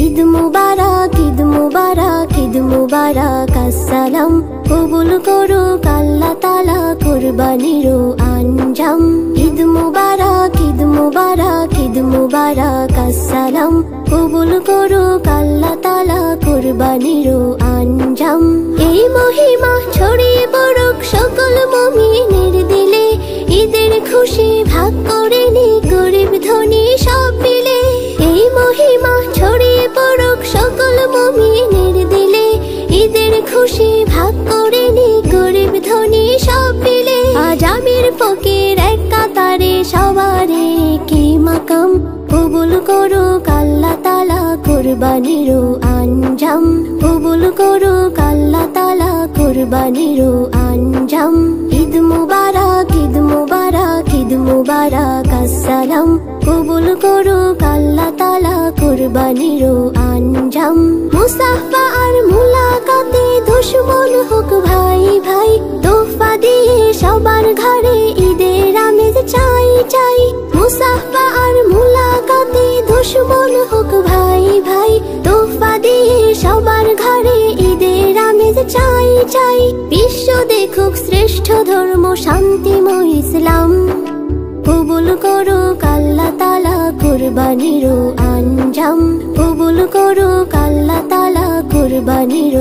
ঈদ মুবারক, ঈদ মুবারক, ঈদ মুবারক আসসালাম। কবুল করুক আল্লাহ তাআলা কুরবানির আঞ্জাম। ঈদ মুবারক, ঈদ মুবারক, ঈদ মুবারক আসসালাম। কবুল করুক আল্লাহ তাআলা কুরবানির আঞ্জাম। এই মহিমা ছড়িয়ে পড়ুক সকল মুমিনের দিলে, ঈদের খুশি ভাগ করে নি গরিব ধনী সব মিলে। এই মহিমা ছড়িয়ে পড়ুক সকল মুমিনের দিলে, ঈদের খুশি ভাগ করে নি গরিব ধনী সব মিলে। আজ আমির ফকির এক কাতারে সবারে কি মাকাম। কবুল করুক আল্লাহ তাআলা কুরবানির আঞ্জাম। কবুল করুক আল্লাহ তাআলা কুরবানির আঞ্জাম। ঈদ মুবারক, ঈদ মুবারক, ঈদ মুবারক আসসালাম। কবুল করুক আল্লাহ তাআলা কুরবানির আঞ্জাম। মুসাফা আর মুলাকাতে দুশমন হোক ভাই ভাই, তোহফা দিয়ে সবার ঘরে ঈদের আমেজ চাই চাই। মুসাফা আর মুলাকাতে দুশমন হোক ভাই ভাই, তোহফা দিয়ে সবার ঘরে ঈদের আমেজ চাই চাই। বিশ্ব দেখুক শ্রেষ্ঠ ধর্ম শান্তিময় ইসলাম। কবুল করুক আল্লাহ তাআলা কুরবানির আঞ্জাম। কবুল করুক আল্লাহ তাআলা কুরবানির